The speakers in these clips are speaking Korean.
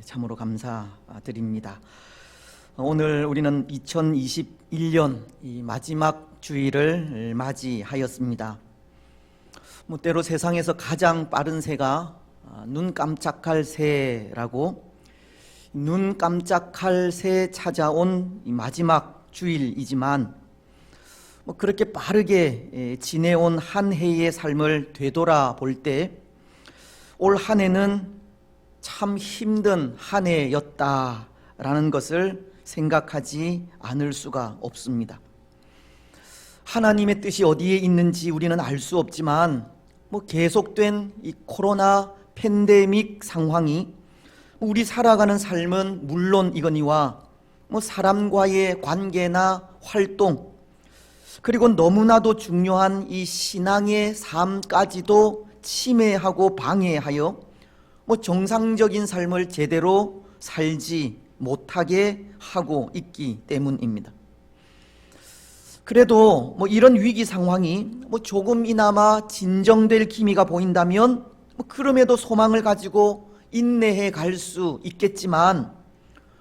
참으로 감사드립니다. 오늘 우리는 2021년 이 마지막 주일을 맞이하였습니다. 때로 세상에서 가장 빠른 새가 눈 깜짝할 새라고, 눈 깜짝할 새 찾아온 이 마지막 주일이지만 그렇게 빠르게 지내온 한 해의 삶을 되돌아볼 때 올 한 해는 참 힘든 한 해였다라는 것을 생각하지 않을 수가 없습니다. 하나님의 뜻이 어디에 있는지 우리는 알 수 없지만 계속된 이 코로나 팬데믹 상황이 우리 살아가는 삶은 물론이거니와 사람과의 관계나 활동, 그리고 너무나도 중요한 이 신앙의 삶까지도 침해하고 방해하여 정상적인 삶을 제대로 살지 못하게 하고 있기 때문입니다. 그래도 이런 위기 상황이 조금이나마 진정될 기미가 보인다면 그럼에도 소망을 가지고 인내해 갈 수 있겠지만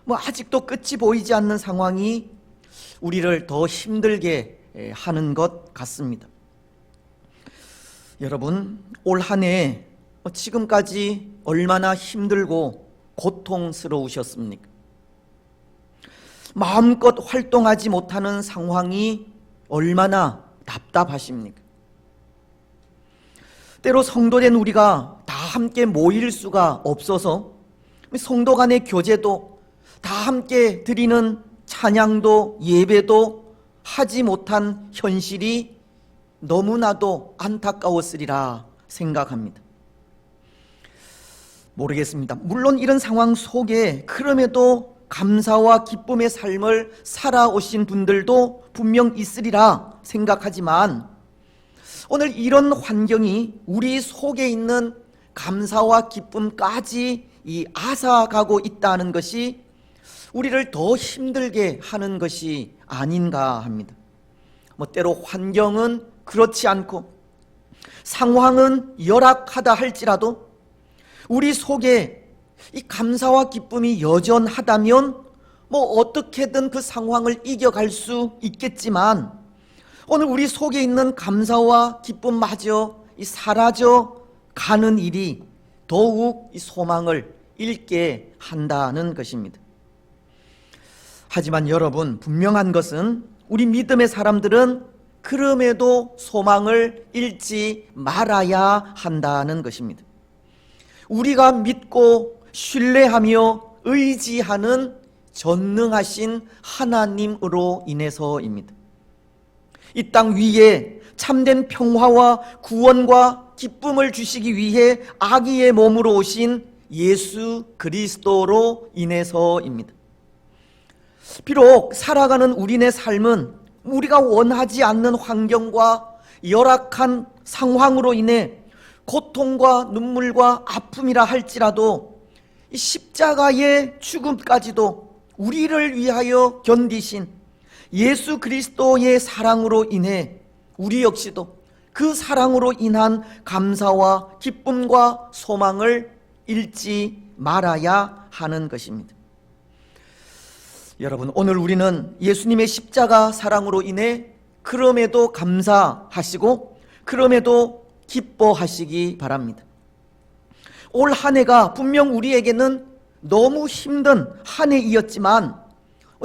아직도 끝이 보이지 않는 상황이 우리를 더 힘들게 하는 것 같습니다. 여러분, 올 한 해 지금까지 얼마나 힘들고 고통스러우셨습니까? 마음껏 활동하지 못하는 상황이 얼마나 답답하십니까? 때로 성도된 우리가 다 함께 모일 수가 없어서 성도 간의 교제도 다 함께 드리는 찬양도 예배도 하지 못한 현실이 너무나도 안타까웠으리라 생각합니다. 모르겠습니다. 물론 이런 상황 속에 그럼에도 감사와 기쁨의 삶을 살아오신 분들도 분명 있으리라 생각하지만 오늘 이런 환경이 우리 속에 있는 감사와 기쁨까지 앗아가고 있다는 것이 우리를 더 힘들게 하는 것이 아닌가 합니다. 때로 환경은 그렇지 않고 상황은 열악하다 할지라도 우리 속에 이 감사와 기쁨이 여전하다면 어떻게든 그 상황을 이겨갈 수 있겠지만 오늘 우리 속에 있는 감사와 기쁨마저 사라져 가는 일이 더욱 이 소망을 잃게 한다는 것입니다. 하지만 여러분, 분명한 것은 우리 믿음의 사람들은 그럼에도 소망을 잃지 말아야 한다는 것입니다. 우리가 믿고 신뢰하며 의지하는 전능하신 하나님으로 인해서입니다. 이 땅 위에 참된 평화와 구원과 기쁨을 주시기 위해 아기의 몸으로 오신 예수 그리스도로 인해서입니다. 비록 살아가는 우리네 삶은 우리가 원하지 않는 환경과 열악한 상황으로 인해 고통과 눈물과 아픔이라 할지라도 이 십자가의 죽음까지도 우리를 위하여 견디신 예수 그리스도의 사랑으로 인해 우리 역시도 그 사랑으로 인한 감사와 기쁨과 소망을 잃지 말아야 하는 것입니다. 여러분, 오늘 우리는 예수님의 십자가 사랑으로 인해 그럼에도 감사하시고 그럼에도 기뻐하시기 바랍니다. 올 한 해가 분명 우리에게는 너무 힘든 한 해이었지만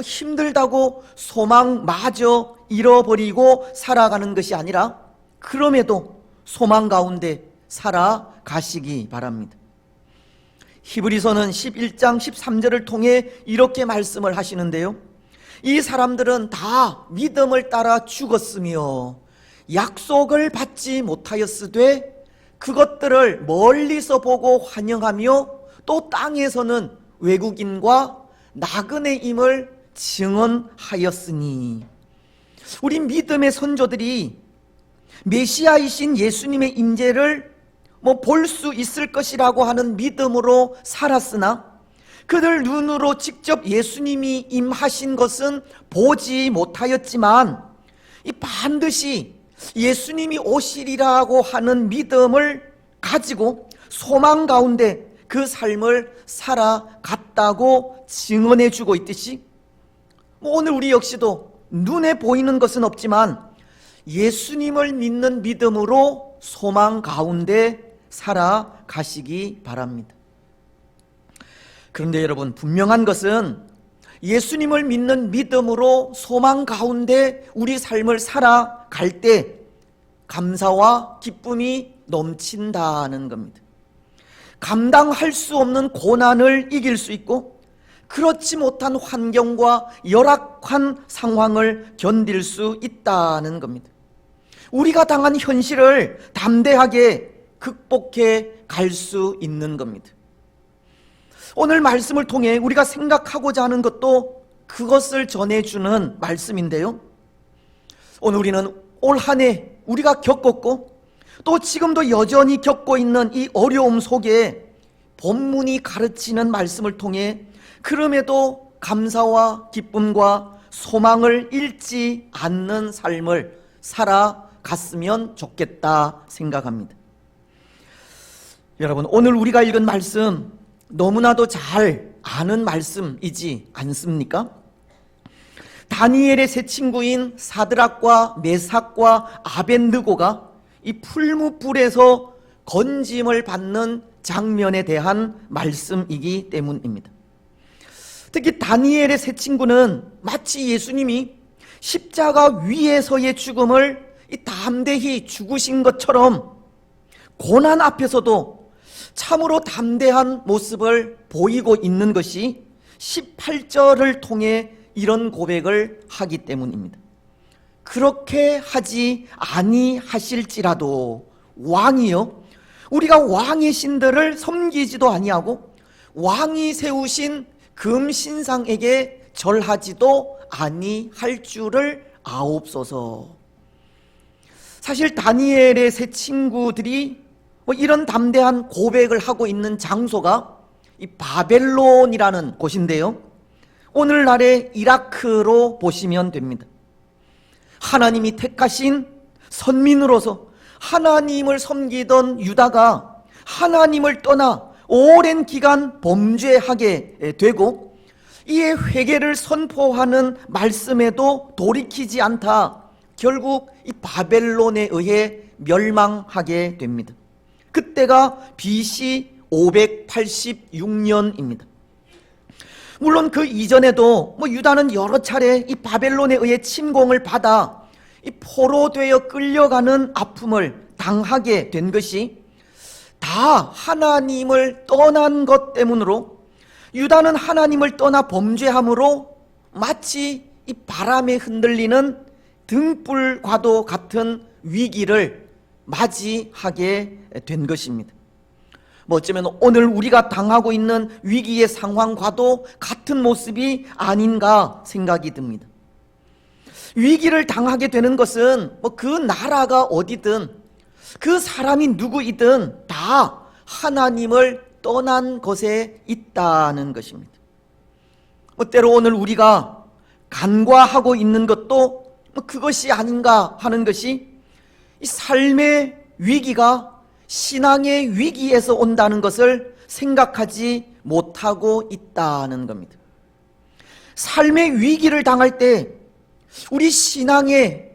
힘들다고 소망마저 잃어버리고 살아가는 것이 아니라 그럼에도 소망 가운데 살아가시기 바랍니다. 히브리서는 11장 13절을 통해 이렇게 말씀을 하시는데요, 이 사람들은 다 믿음을 따라 죽었으며 약속을 받지 못하였으되 그것들을 멀리서 보고 환영하며 또 땅에서는 외국인과 나그네임을 증언하였으니, 우리 믿음의 선조들이 메시아이신 예수님의 임재를 볼 수 있을 것이라고 하는 믿음으로 살았으나 그들 눈으로 직접 예수님이 임하신 것은 보지 못하였지만 반드시 예수님이 오시리라고 하는 믿음을 가지고 소망 가운데 그 삶을 살아갔다고 증언해 주고 있듯이 오늘 우리 역시도 눈에 보이는 것은 없지만 예수님을 믿는 믿음으로 소망 가운데 살아가시기 바랍니다. 그런데 여러분, 분명한 것은 예수님을 믿는 믿음으로 소망 가운데 우리 삶을 살아갈 때 감사와 기쁨이 넘친다는 겁니다. 감당할 수 없는 고난을 이길 수 있고 그렇지 못한 환경과 열악한 상황을 견딜 수 있다는 겁니다. 우리가 당한 현실을 담대하게 극복해 갈 수 있는 겁니다. 오늘 말씀을 통해 우리가 생각하고자 하는 것도 그것을 전해주는 말씀인데요, 오늘 우리는 올 한 해 우리가 겪었고 또 지금도 여전히 겪고 있는 이 어려움 속에 본문이 가르치는 말씀을 통해 그럼에도 감사와 기쁨과 소망을 잃지 않는 삶을 살아갔으면 좋겠다 생각합니다. 여러분, 오늘 우리가 읽은 말씀 너무나도 잘 아는 말씀이지 않습니까? 다니엘의 세 친구인 사드락과 메삭과 아벳느고가 이 풀무불에서 건짐을 받는 장면에 대한 말씀이기 때문입니다. 특히 다니엘의 세 친구는 마치 예수님이 십자가 위에서의 죽음을 담대히 죽으신 것처럼 고난 앞에서도 참으로 담대한 모습을 보이고 있는 것이 18절을 통해 이런 고백을 하기 때문입니다. 그렇게 하지 아니하실지라도 왕이요, 우리가 왕의 신들을 섬기지도 아니하고 왕이 세우신 금신상에게 절하지도 아니할 줄을 아옵소서. 사실 다니엘의 세 친구들이 이런 담대한 고백을 하고 있는 장소가 이 바벨론이라는 곳인데요, 오늘날의 이라크로 보시면 됩니다. 하나님이 택하신 선민으로서 하나님을 섬기던 유다가 하나님을 떠나 오랜 기간 범죄하게 되고 이에 회개를 선포하는 말씀에도 돌이키지 않다 결국 이 바벨론에 의해 멸망하게 됩니다. 그때가 BC 586년입니다. 물론 그 이전에도 유다는 여러 차례 이 바벨론에 의해 침공을 받아 이 포로되어 끌려가는 아픔을 당하게 된 것이 다 하나님을 떠난 것 때문으로, 유다는 하나님을 떠나 범죄함으로 마치 이 바람에 흔들리는 등불과도 같은 위기를 맞이하게 된 것입니다. 어쩌면 오늘 우리가 당하고 있는 위기의 상황과도 같은 모습이 아닌가 생각이 듭니다. 위기를 당하게 되는 것은 그 나라가 어디든 그 사람이 누구이든 다 하나님을 떠난 것에 있다는 것입니다. 때로 오늘 우리가 간과하고 있는 것도 그것이 아닌가 하는 것이, 이 삶의 위기가 신앙의 위기에서 온다는 것을 생각하지 못하고 있다는 겁니다. 삶의 위기를 당할 때 우리 신앙의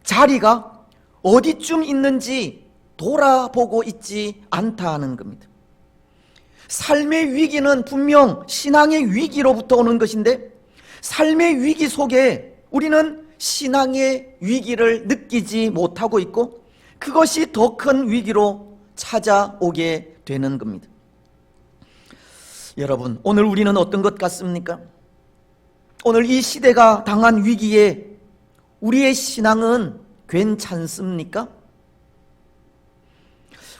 자리가 어디쯤 있는지 돌아보고 있지 않다는 겁니다. 삶의 위기는 분명 신앙의 위기로부터 오는 것인데, 삶의 위기 속에 우리는 신앙의 위기를 느끼지 못하고 있고 그것이 더 큰 위기로 찾아오게 되는 겁니다. 여러분, 오늘 우리는 어떤 것 같습니까? 오늘 이 시대가 당한 위기에 우리의 신앙은 괜찮습니까?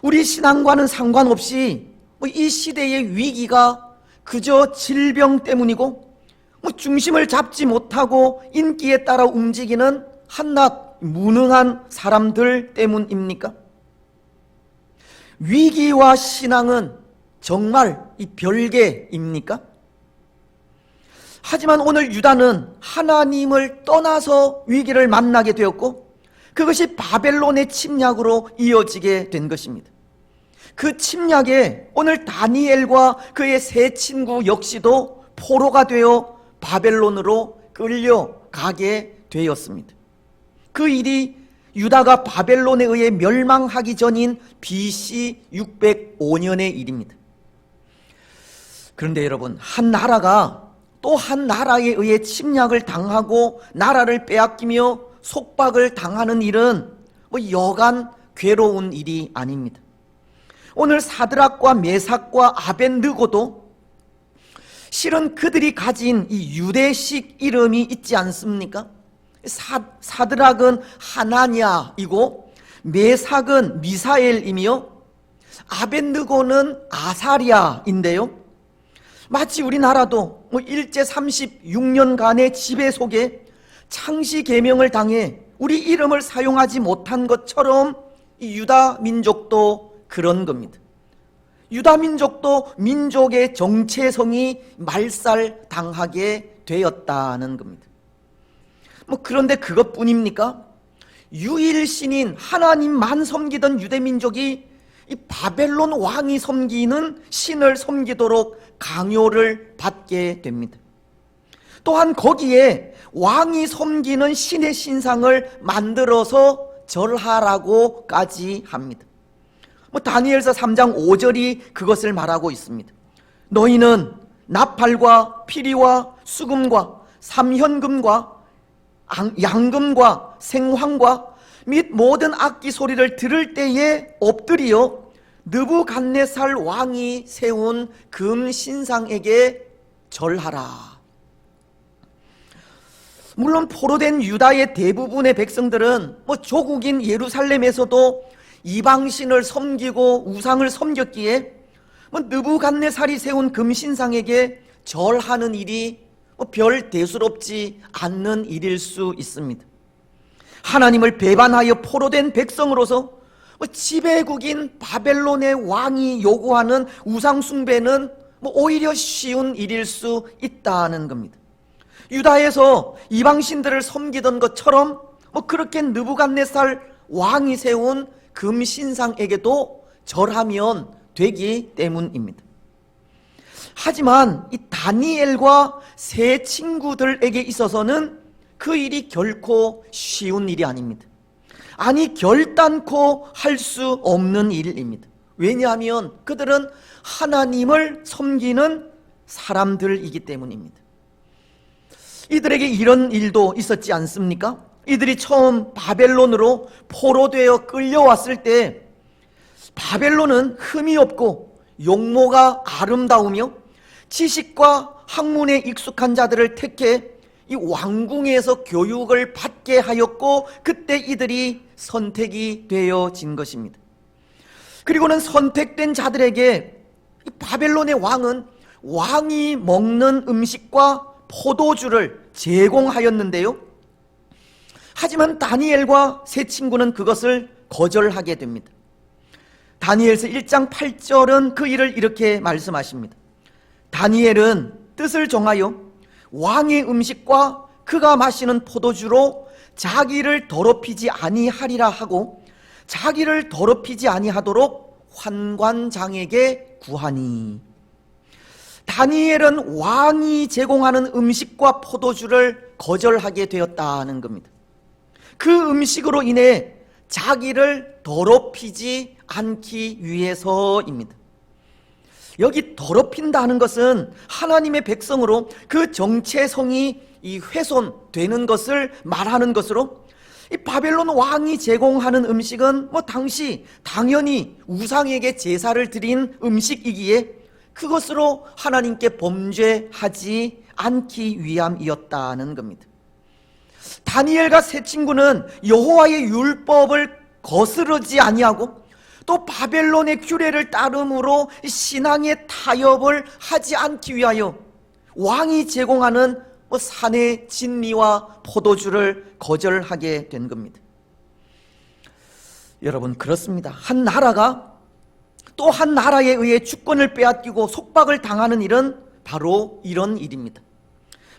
우리 신앙과는 상관없이 이 시대의 위기가 그저 질병 때문이고 중심을 잡지 못하고 인기에 따라 움직이는 한낱 무능한 사람들 때문입니까? 위기와 신앙은 정말 이 별개입니까? 하지만 오늘 유다는 하나님을 떠나서 위기를 만나게 되었고 그것이 바벨론의 침략으로 이어지게 된 것입니다. 그 침략에 오늘 다니엘과 그의 세 친구 역시도 포로가 되어 바벨론으로 끌려가게 되었습니다. 그 일이 유다가 바벨론에 의해 멸망하기 전인 BC 605년의 일입니다. 그런데 여러분, 한 나라가 또 한 나라에 의해 침략을 당하고 나라를 빼앗기며 속박을 당하는 일은 여간 괴로운 일이 아닙니다. 오늘 사드락과 메삭과 아벳느고도 실은 그들이 가진 이 유대식 이름이 있지 않습니까? 사드락은 하나냐이고 메삭은 미사엘이며 아벳느고는 아사랴인데요, 마치 우리나라도 일제 36년간의 지배 속에 창시 계명을 당해 우리 이름을 사용하지 못한 것처럼 이 유다 민족도 그런 겁니다. 유다 민족도 민족의 정체성이 말살당하게 되었다는 겁니다. 그런데 그것뿐입니까? 유일신인 하나님만 섬기던 유대 민족이 이 바벨론 왕이 섬기는 신을 섬기도록 강요를 받게 됩니다. 또한 거기에 왕이 섬기는 신의 신상을 만들어서 절하라고까지 합니다. 다니엘서 3장 5절이 그것을 말하고 있습니다. 너희는 나팔과 피리와 수금과 삼현금과 양금과 생황과 및 모든 악기 소리를 들을 때에 엎드려 느부갓네살 왕이 세운 금 신상에게 절하라. 물론 포로된 유다의 대부분의 백성들은 조국인 예루살렘에서도 이방신을 섬기고 우상을 섬겼기에 느부갓네살이 세운 금신상에게 절하는 일이 별 대수롭지 않는 일일 수 있습니다. 하나님을 배반하여 포로된 백성으로서 지배국인 바벨론의 왕이 요구하는 우상 숭배는 오히려 쉬운 일일 수 있다는 겁니다. 유다에서 이방신들을 섬기던 것처럼 그렇게 느부갓네살 왕이 세운 금신상에게도 절하면 되기 때문입니다. 하지만 이 다니엘과 세 친구들에게 있어서는 그 일이 결코 쉬운 일이 아닙니다. 아니, 결단코 할 수 없는 일입니다. 왜냐하면 그들은 하나님을 섬기는 사람들이기 때문입니다. 이들에게 이런 일도 있었지 않습니까? 이들이 처음 바벨론으로 포로되어 끌려왔을 때 바벨론은 흠이 없고 용모가 아름다우며 지식과 학문에 익숙한 자들을 택해 이 왕궁에서 교육을 받게 하였고, 그때 이들이 선택이 되어진 것입니다. 그리고는 선택된 자들에게 이 바벨론의 왕은 왕이 먹는 음식과 포도주를 제공하였는데요, 하지만 다니엘과 세 친구는 그것을 거절하게 됩니다. 다니엘서 1장 8절은 그 일을 이렇게 말씀하십니다. 다니엘은 뜻을 정하여 왕의 음식과 그가 마시는 포도주로 자기를 더럽히지 아니하리라 하고 자기를 더럽히지 아니하도록 환관장에게 구하니. 다니엘은 왕이 제공하는 음식과 포도주를 거절하게 되었다는 겁니다. 그 음식으로 인해 자기를 더럽히지 않기 위해서입니다. 여기 더럽힌다는 것은 하나님의 백성으로 그 정체성이 훼손되는 것을 말하는 것으로, 이 바벨론 왕이 제공하는 음식은 당연히 우상에게 제사를 드린 음식이기에 그것으로 하나님께 범죄하지 않기 위함이었다는 겁니다. 다니엘과 세 친구는 여호와의 율법을 거스르지 아니하고 또 바벨론의 규례를 따름으로 신앙의 타협을 하지 않기 위하여 왕이 제공하는 산의 진미와 포도주를 거절하게 된 겁니다. 여러분, 그렇습니다. 한 나라가 또 한 나라에 의해 주권을 빼앗기고 속박을 당하는 일은 바로 이런 일입니다.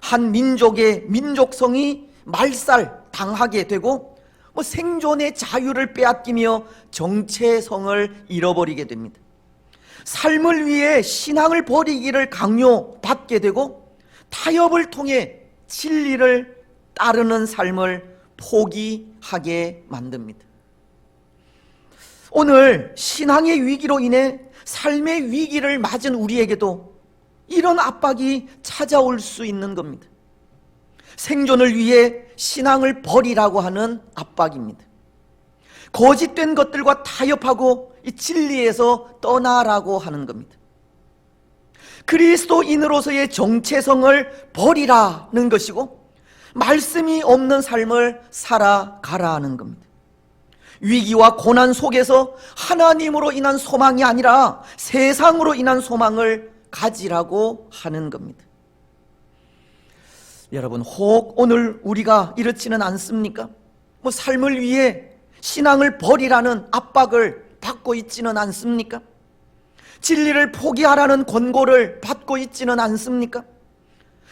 한 민족의 민족성이 말살당하게 되고 생존의 자유를 빼앗기며 정체성을 잃어버리게 됩니다. 삶을 위해 신앙을 버리기를 강요받게 되고 타협을 통해 진리를 따르는 삶을 포기하게 만듭니다. 오늘 신앙의 위기로 인해 삶의 위기를 맞은 우리에게도 이런 압박이 찾아올 수 있는 겁니다. 생존을 위해 신앙을 버리라고 하는 압박입니다. 거짓된 것들과 타협하고 이 진리에서 떠나라고 하는 겁니다. 그리스도인으로서의 정체성을 버리라는 것이고 말씀이 없는 삶을 살아가라는 겁니다. 위기와 고난 속에서 하나님으로 인한 소망이 아니라 세상으로 인한 소망을 가지라고 하는 겁니다. 여러분, 혹 오늘 우리가 이렇지는 않습니까? 삶을 위해 신앙을 버리라는 압박을 받고 있지는 않습니까? 진리를 포기하라는 권고를 받고 있지는 않습니까?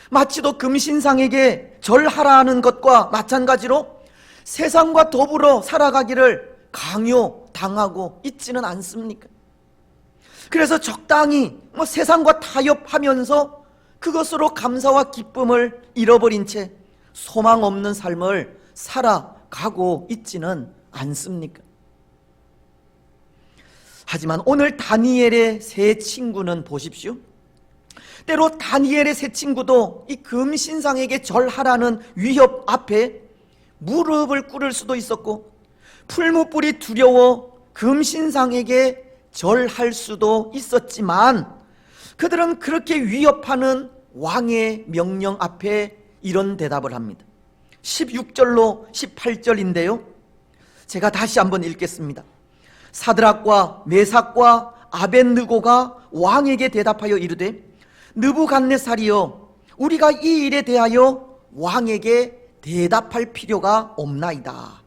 마치도 금신상에게 절하라는 것과 마찬가지로 세상과 더불어 살아가기를 강요당하고 있지는 않습니까? 그래서 적당히 세상과 타협하면서 그것으로 감사와 기쁨을 잃어버린 채 소망 없는 삶을 살아가고 있지는 않습니까? 하지만 오늘 다니엘의 세 친구는 보십시오. 때로 다니엘의 세 친구도 이 금신상에게 절하라는 위협 앞에 무릎을 꿇을 수도 있었고 풀무불이 두려워 금신상에게 절할 수도 있었지만 그들은 그렇게 위협하는 왕의 명령 앞에 이런 대답을 합니다. 16절로 18절인데요 제가 다시 한번 읽겠습니다. 사드락과 메삭과 아벳느고가 왕에게 대답하여 이르되 느부갓네살이여 우리가 이 일에 대하여 왕에게 대답할 필요가 없나이다.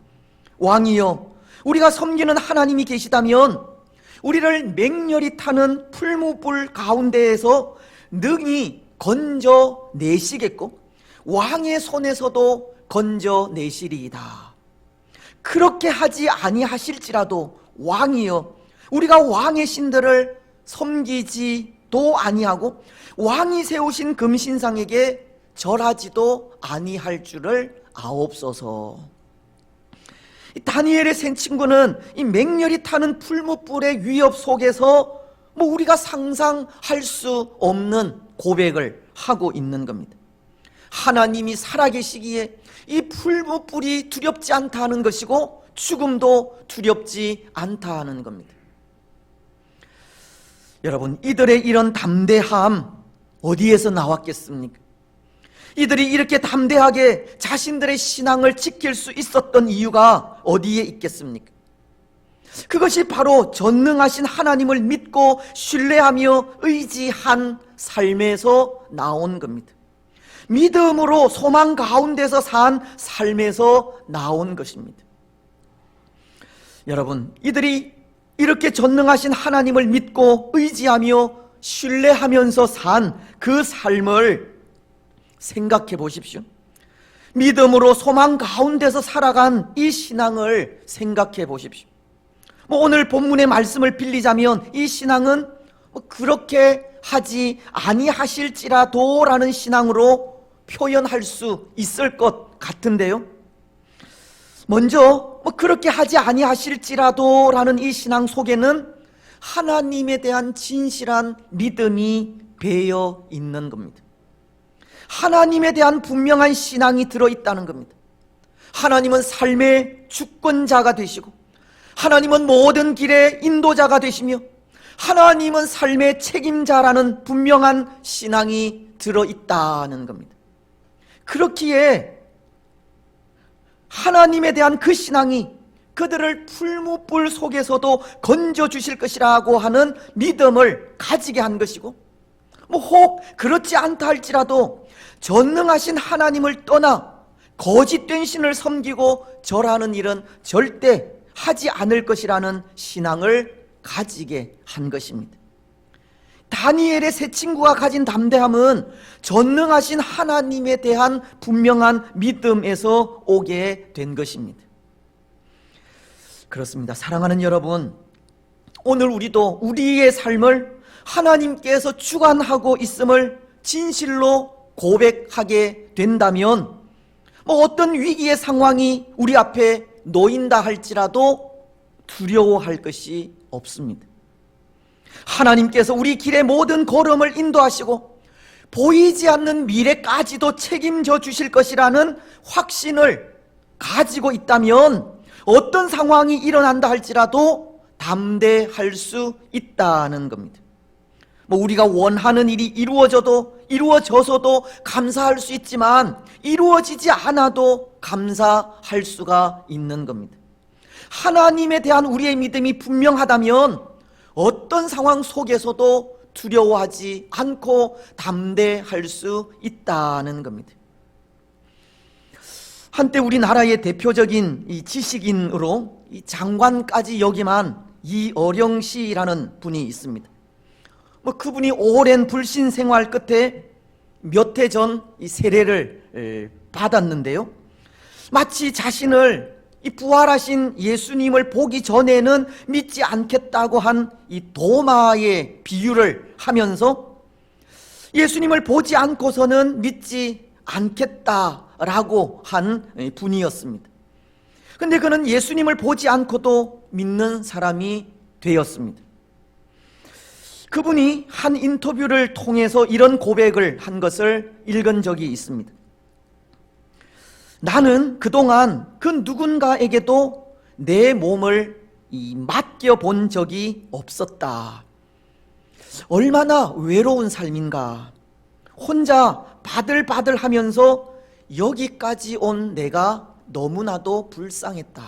왕이여 우리가 섬기는 하나님이 계시다면 우리를 맹렬히 타는 풀무불 가운데에서 능히 건져내시겠고 왕의 손에서도 건져내시리이다. 그렇게 하지 아니하실지라도 왕이여 우리가 왕의 신들을 섬기지도 아니하고 왕이 세우신 금신상에게 절하지도 아니할 줄을 아옵소서. 다니엘의 세 친구는 이 맹렬히 타는 풀무불의 위협 속에서 우리가 상상할 수 없는 고백을 하고 있는 겁니다. 하나님이 살아계시기에 이 풀무불이 두렵지 않다는 것이고 죽음도 두렵지 않다는 겁니다. 여러분, 이들의 이런 담대함 어디에서 나왔겠습니까? 이들이 이렇게 담대하게 자신들의 신앙을 지킬 수 있었던 이유가 어디에 있겠습니까? 그것이 바로 전능하신 하나님을 믿고 신뢰하며 의지한 삶에서 나온 겁니다. 믿음으로 소망 가운데서 산 삶에서 나온 것입니다. 여러분, 이들이 이렇게 전능하신 하나님을 믿고 의지하며 신뢰하면서 산 그 삶을 생각해 보십시오. 믿음으로 소망 가운데서 살아간 이 신앙을 생각해 보십시오. 오늘 본문의 말씀을 빌리자면 이 신앙은 그렇게 하지 아니하실지라도 라는 신앙으로 표현할 수 있을 것 같은데요. 먼저 그렇게 하지 아니하실지라도 라는 이 신앙 속에는 하나님에 대한 진실한 믿음이 배어 있는 겁니다. 하나님에 대한 분명한 신앙이 들어있다는 겁니다. 하나님은 삶의 주권자가 되시고 하나님은 모든 길의 인도자가 되시며 하나님은 삶의 책임자라는 분명한 신앙이 들어있다는 겁니다. 그렇기에 하나님에 대한 그 신앙이 그들을 풀무불 속에서도 건져주실 것이라고 하는 믿음을 가지게 한 것이고 혹 그렇지 않다 할지라도 전능하신 하나님을 떠나 거짓된 신을 섬기고 절하는 일은 절대 하지 않을 것이라는 신앙을 가지게 한 것입니다. 다니엘의 세 친구가 가진 담대함은 전능하신 하나님에 대한 분명한 믿음에서 오게 된 것입니다. 그렇습니다. 사랑하는 여러분, 오늘 우리도 우리의 삶을 하나님께서 주관하고 있음을 진실로 고백하게 된다면 어떤 위기의 상황이 우리 앞에 놓인다 할지라도 두려워할 것이 없습니다. 하나님께서 우리 길의 모든 걸음을 인도하시고 보이지 않는 미래까지도 책임져 주실 것이라는 확신을 가지고 있다면 어떤 상황이 일어난다 할지라도 담대할 수 있다는 겁니다. 우리가 원하는 일이 이루어져서도 감사할 수 있지만 이루어지지 않아도 감사할 수가 있는 겁니다. 하나님에 대한 우리의 믿음이 분명하다면 어떤 상황 속에서도 두려워하지 않고 담대할 수 있다는 겁니다. 한때 우리나라의 대표적인 이 지식인으로 이 장관까지 역임한 이어령 씨라는 분이 있습니다. 그분이 오랜 불신 생활 끝에 몇 해 전 이 세례를 받았는데요. 마치 자신을 이 부활하신 예수님을 보기 전에는 믿지 않겠다고 한 이 도마의 비유를 하면서 예수님을 보지 않고서는 믿지 않겠다라고 한 분이었습니다. 그런데 그는 예수님을 보지 않고도 믿는 사람이 되었습니다. 그분이 한 인터뷰를 통해서 이런 고백을 한 것을 읽은 적이 있습니다. 나는 그동안 그 누군가에게도 내 몸을 맡겨본 적이 없었다. 얼마나 외로운 삶인가. 혼자 바들바들 하면서 여기까지 온 내가 너무나도 불쌍했다.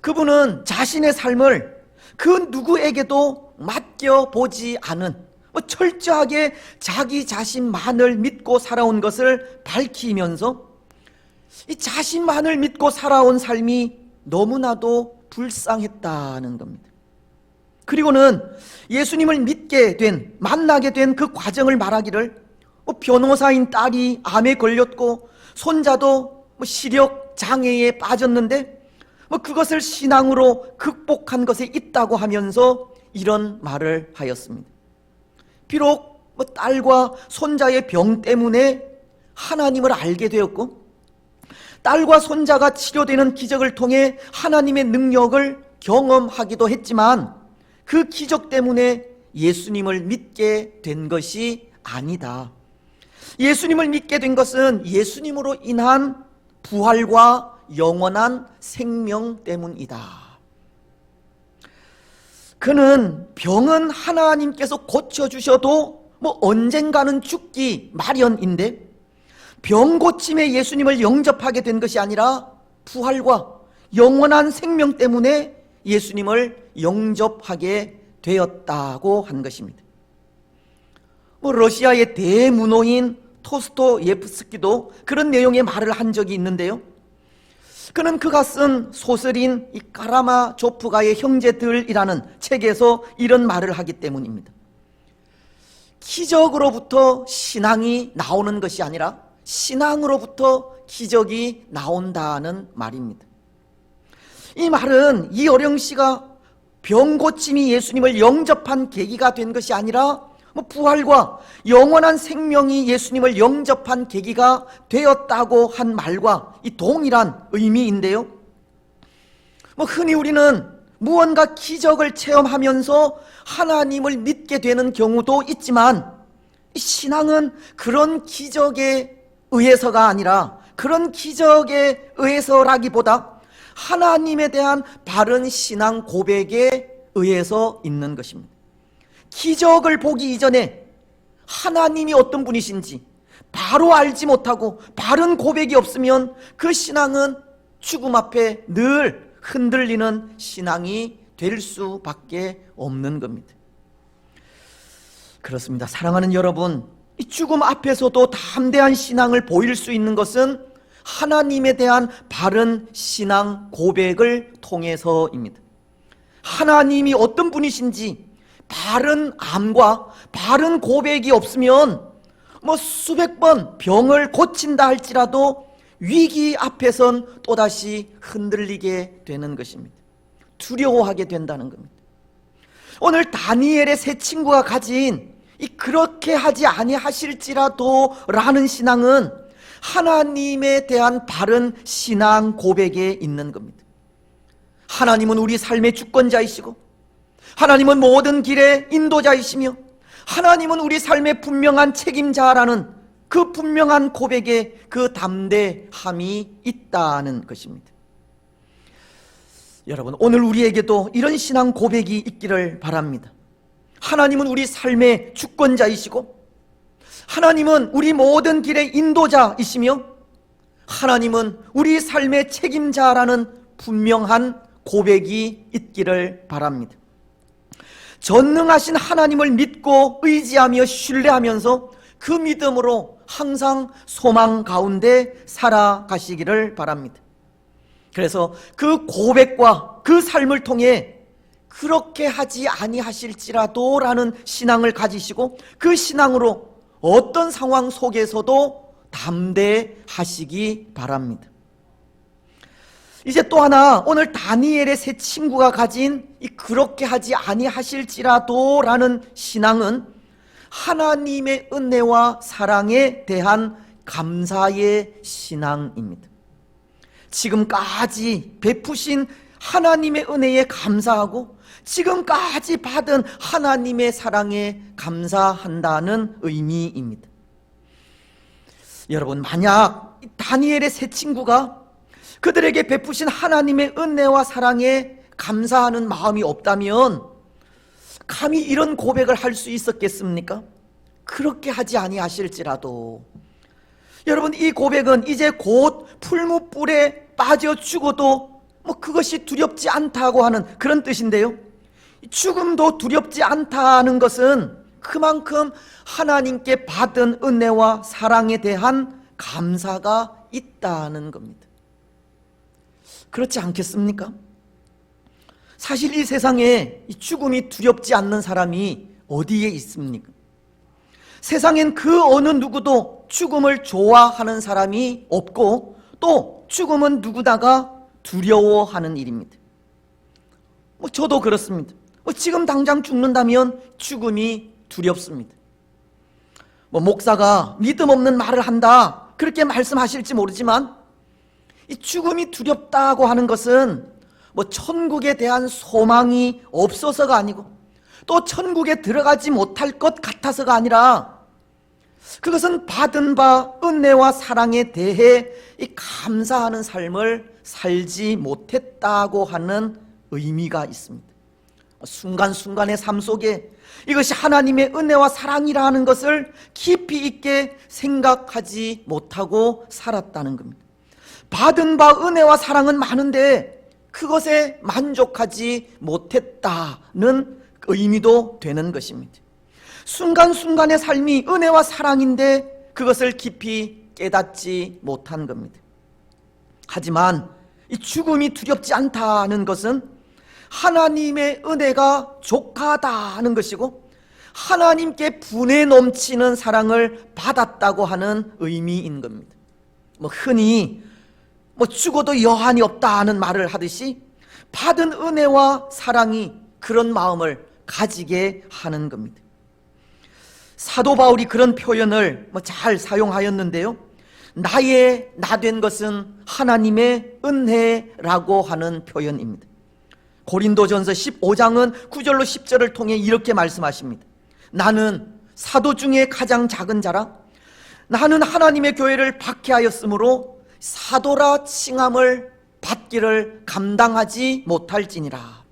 그분은 자신의 삶을 그 누구에게도 맡겨보지 않은 철저하게 자기 자신만을 믿고 살아온 것을 밝히면서 이 자신만을 믿고 살아온 삶이 너무나도 불쌍했다는 겁니다. 그리고는 예수님을 만나게 된 그 과정을 말하기를 변호사인 딸이 암에 걸렸고 손자도 시력 장애에 빠졌는데 그것을 신앙으로 극복한 것에 있다고 하면서 이런 말을 하였습니다. 비록 딸과 손자의 병 때문에 하나님을 알게 되었고 딸과 손자가 치료되는 기적을 통해 하나님의 능력을 경험하기도 했지만 그 기적 때문에 예수님을 믿게 된 것이 아니다. 예수님을 믿게 된 것은 예수님으로 인한 부활과 영원한 생명 때문이다. 그는 병은 하나님께서 고쳐주셔도 언젠가는 죽기 마련인데 병 고침에 예수님을 영접하게 된 것이 아니라 부활과 영원한 생명 때문에 예수님을 영접하게 되었다고 한 것입니다. 러시아의 대문호인 토스토예프스키도 그런 내용의 말을 한 적이 있는데요. 그는 그가 쓴 소설인 이 카라마조프가의 형제들이라는 책에서 이런 말을 하기 때문입니다. 기적으로부터 신앙이 나오는 것이 아니라 신앙으로부터 기적이 나온다는 말입니다. 이 말은 이어령 씨가 병 고침이 예수님을 영접한 계기가 된 것이 아니라 부활과 영원한 생명이 예수님을 영접한 계기가 되었다고 한 말과 이 동일한 의미인데요. 흔히 우리는 무언가 기적을 체험하면서 하나님을 믿게 되는 경우도 있지만 신앙은 그런 기적에 의해서가 아니라 그런 기적에 의해서라기보다 하나님에 대한 바른 신앙 고백에 의해서 있는 것입니다. 기적을 보기 이전에 하나님이 어떤 분이신지 바로 알지 못하고 바른 고백이 없으면 그 신앙은 죽음 앞에 늘 흔들리는 신앙이 될 수밖에 없는 겁니다. 그렇습니다. 사랑하는 여러분, 이 죽음 앞에서도 담대한 신앙을 보일 수 있는 것은 하나님에 대한 바른 신앙 고백을 통해서입니다. 하나님이 어떤 분이신지 바른 암과 바른 고백이 없으면 수백 번 병을 고친다 할지라도 위기 앞에선 또다시 흔들리게 되는 것입니다. 두려워하게 된다는 겁니다. 오늘 다니엘의 세 친구가 가진 이 그렇게 하지 아니하실지라도 라는 신앙은 하나님에 대한 바른 신앙 고백에 있는 겁니다. 하나님은 우리 삶의 주권자이시고, 하나님은 모든 길의 인도자이시며, 하나님은 우리 삶의 분명한 책임자라는 그 분명한 고백에 그 담대함이 있다는 것입니다. 여러분, 오늘 우리에게도 이런 신앙 고백이 있기를 바랍니다. 하나님은 우리 삶의 주권자이시고, 하나님은 우리 모든 길의 인도자이시며, 하나님은 우리 삶의 책임자라는 분명한 고백이 있기를 바랍니다. 전능하신 하나님을 믿고 의지하며 신뢰하면서 그 믿음으로 항상 소망 가운데 살아가시기를 바랍니다. 그래서 그 고백과 그 삶을 통해 그렇게 하지 아니하실지라도 라는 신앙을 가지시고, 그 신앙으로 어떤 상황 속에서도 담대하시기 바랍니다. 이제 또 하나, 오늘 다니엘의 세 친구가 가진 이 그렇게 하지 아니하실지라도 라는 신앙은 하나님의 은혜와 사랑에 대한 감사의 신앙입니다. 지금까지 베푸신 하나님의 은혜에 감사하고, 지금까지 받은 하나님의 사랑에 감사한다는 의미입니다. 여러분, 만약 다니엘의 세 친구가 그들에게 베푸신 하나님의 은혜와 사랑에 감사하는 마음이 없다면 감히 이런 고백을 할 수 있었겠습니까? 그렇게 하지 아니하실지라도. 여러분, 이 고백은 이제 곧 풀무불에 빠져 죽어도 그것이 두렵지 않다고 하는 그런 뜻인데요, 죽음도 두렵지 않다는 것은 그만큼 하나님께 받은 은혜와 사랑에 대한 감사가 있다는 겁니다. 그렇지 않겠습니까? 사실 이 세상에 죽음이 두렵지 않는 사람이 어디에 있습니까? 세상엔 그 어느 누구도 죽음을 좋아하는 사람이 없고, 또 죽음은 누구다가 두려워하는 일입니다. 저도 그렇습니다. 지금 당장 죽는다면 죽음이 두렵습니다. 목사가 믿음 없는 말을 한다, 그렇게 말씀하실지 모르지만, 이 죽음이 두렵다고 하는 것은 천국에 대한 소망이 없어서가 아니고, 또 천국에 들어가지 못할 것 같아서가 아니라, 그것은 받은 바 은혜와 사랑에 대해 이 감사하는 삶을 살지 못했다고 하는 의미가 있습니다. 순간순간의 삶 속에 이것이 하나님의 은혜와 사랑이라는 것을 깊이 있게 생각하지 못하고 살았다는 겁니다. 받은 바 은혜와 사랑은 많은데 그것에 만족하지 못했다는 의미도 되는 것입니다. 순간순간의 삶이 은혜와 사랑인데 그것을 깊이 깨닫지 못한 겁니다. 하지만 이 죽음이 두렵지 않다는 것은 하나님의 은혜가 족하다는 것이고, 하나님께 분에 넘치는 사랑을 받았다고 하는 의미인 겁니다. 흔히 죽어도 여한이 없다는 말을 하듯이 받은 은혜와 사랑이 그런 마음을 가지게 하는 겁니다. 사도 바울이 그런 표현을 잘 사용하였는데요, 나의 나된 것은 하나님의 은혜라고 하는 표현입니다. 고린도전서 15장은 9절로 10절을 통해 이렇게 말씀하십니다. 나는 사도 중에 가장 작은 자라 나는 하나님의 교회를 박해하였으므로 사도라 칭함을 받기를 감당하지 못할지니라.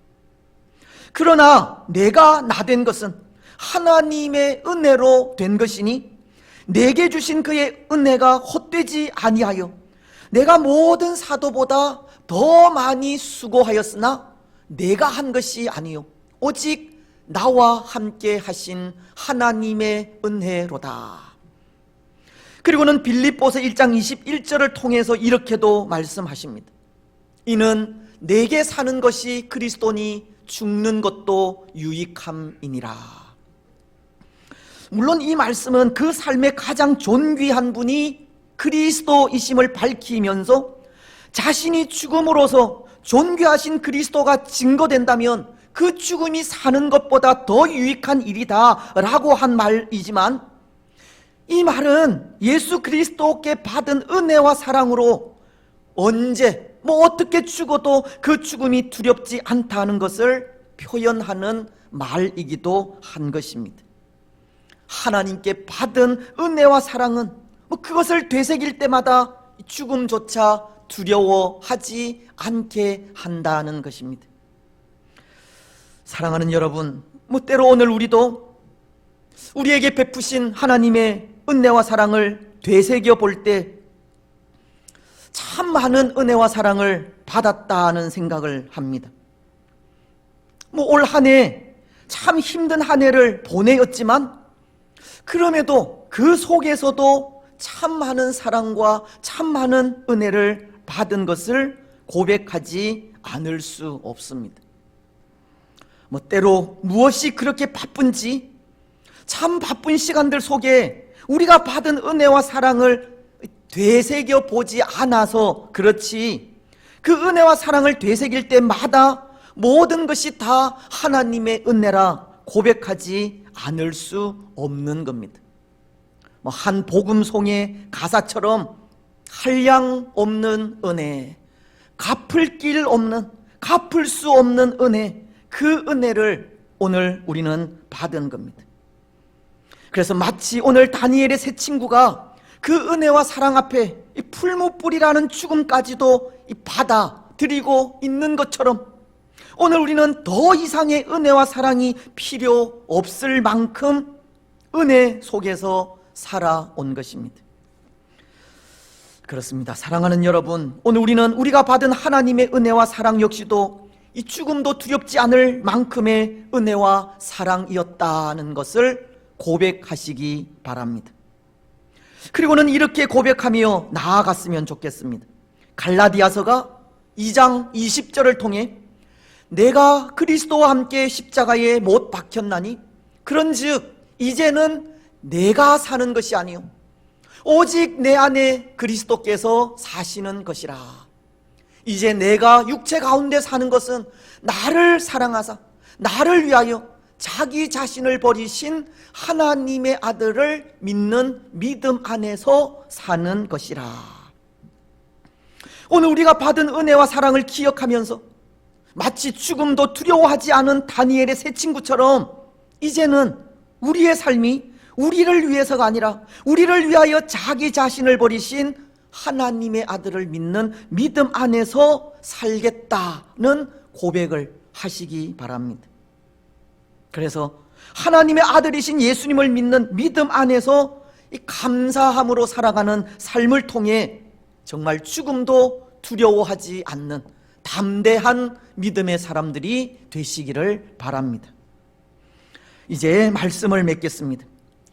그러나 내가 나된 것은 하나님의 은혜로 된 것이니 내게 주신 그의 은혜가 헛되지 아니하여 내가 모든 사도보다 더 많이 수고하였으나 내가 한 것이 아니요 오직 나와 함께 하신 하나님의 은혜로다. 그리고는 빌립보서 1장 21절을 통해서 이렇게도 말씀하십니다. 이는 내게 사는 것이 그리스도니 죽는 것도 유익함이니라. 물론 이 말씀은 그 삶의 가장 존귀한 분이 그리스도이심을 밝히면서 자신이 죽음으로써 존귀하신 그리스도가 증거된다면 그 죽음이 사는 것보다 더 유익한 일이다 라고 한 말이지만, 이 말은 예수 그리스도께 받은 은혜와 사랑으로 언제 어떻게 죽어도 그 죽음이 두렵지 않다는 것을 표현하는 말이기도 한 것입니다. 하나님께 받은 은혜와 사랑은 그것을 되새길 때마다 죽음조차 두려워하지 않게 한다는 것입니다. 사랑하는 여러분, 때로 오늘 우리도 우리에게 베푸신 하나님의 은혜와 사랑을 되새겨 볼 때 참 많은 은혜와 사랑을 받았다는 생각을 합니다. 올 한 해 참 힘든 한 해를 보내었지만, 그럼에도 그 속에서도 참 많은 사랑과 참 많은 은혜를 받은 것을 고백하지 않을 수 없습니다. 때로 무엇이 그렇게 바쁜지, 참 바쁜 시간들 속에 우리가 받은 은혜와 사랑을 되새겨 보지 않아서 그렇지, 그 은혜와 사랑을 되새길 때마다 모든 것이 다 하나님의 은혜라 고백하지 않을 수 없는 겁니다. 한 복음송의 가사처럼 한량 없는 은혜, 갚을 길 없는, 갚을 수 없는 은혜, 그 은혜를 오늘 우리는 받은 겁니다. 그래서 마치 오늘 다니엘의 세 친구가 그 은혜와 사랑 앞에 이 풀무불이라는 죽음까지도 받아들이고 있는 것처럼, 오늘 우리는 더 이상의 은혜와 사랑이 필요 없을 만큼 은혜 속에서 살아온 것입니다. 그렇습니다. 사랑하는 여러분, 오늘 우리는 우리가 받은 하나님의 은혜와 사랑 역시도 이 죽음도 두렵지 않을 만큼의 은혜와 사랑이었다는 것을 고백하시기 바랍니다. 그리고는 이렇게 고백하며 나아갔으면 좋겠습니다. 갈라디아서가 2장 20절을 통해 내가 그리스도와 함께 십자가에 못 박혔나니 그런즉 이제는 내가 사는 것이 아니요 오직 내 안에 그리스도께서 사시는 것이라. 이제 내가 육체 가운데 사는 것은 나를 사랑하사 나를 위하여 자기 자신을 버리신 하나님의 아들을 믿는 믿음 안에서 사는 것이라. 오늘 우리가 받은 은혜와 사랑을 기억하면서 마치 죽음도 두려워하지 않은 다니엘의 세 친구처럼 이제는 우리의 삶이 우리를 위해서가 아니라 우리를 위하여 자기 자신을 버리신 하나님의 아들을 믿는 믿음 안에서 살겠다는 고백을 하시기 바랍니다. 그래서 하나님의 아들이신 예수님을 믿는 믿음 안에서 이 감사함으로 살아가는 삶을 통해 정말 죽음도 두려워하지 않는 담대한 믿음의 사람들이 되시기를 바랍니다. 이제 말씀을 맺겠습니다.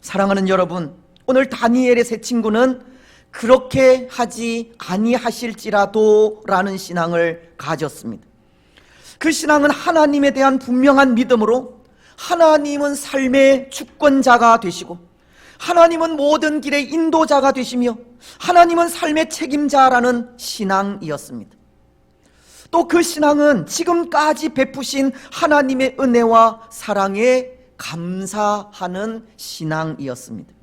사랑하는 여러분, 오늘 다니엘의 세 친구는 그렇게 하지 아니하실지라도 라는 신앙을 가졌습니다. 그 신앙은 하나님에 대한 분명한 믿음으로 하나님은 삶의 주권자가 되시고 하나님은 모든 길의 인도자가 되시며 하나님은 삶의 책임자라는 신앙이었습니다. 또 그 신앙은 지금까지 베푸신 하나님의 은혜와 사랑에 감사하는 신앙이었습니다.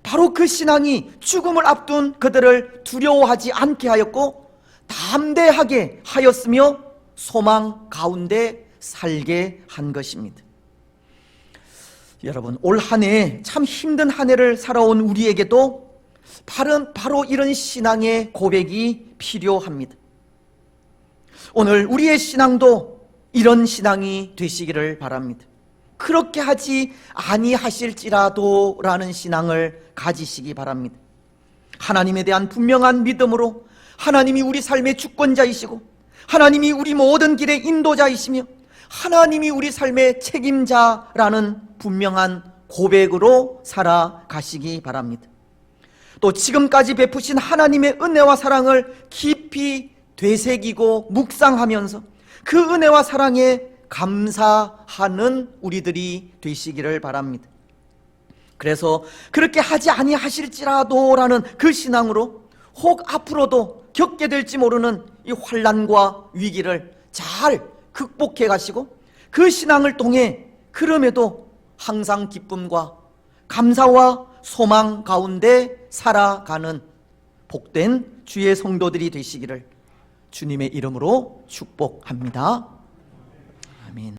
바로 그 신앙이 죽음을 앞둔 그들을 두려워하지 않게 하였고 담대하게 하였으며 소망 가운데 살게 한 것입니다. 여러분, 올 한 해 참 힘든 한 해를 살아온 우리에게도 바로 이런 신앙의 고백이 필요합니다. 오늘 우리의 신앙도 이런 신앙이 되시기를 바랍니다. 그렇게 하지 아니하실지라도 라는 신앙을 가지시기 바랍니다. 하나님에 대한 분명한 믿음으로 하나님이 우리 삶의 주권자이시고 하나님이 우리 모든 길의 인도자이시며 하나님이 우리 삶의 책임자라는 분명한 고백으로 살아가시기 바랍니다. 또 지금까지 베푸신 하나님의 은혜와 사랑을 깊이 되새기고 묵상하면서 그 은혜와 사랑에 감사하는 우리들이 되시기를 바랍니다. 그래서 그렇게 하지 아니하실지라도 라는 그 신앙으로 혹 앞으로도 겪게 될지 모르는 이 환난과 위기를 잘 극복해 가시고 그 신앙을 통해 그럼에도 항상 기쁨과 감사와 소망 가운데 살아가는 복된 주의 성도들이 되시기를 주님의 이름으로 축복합니다.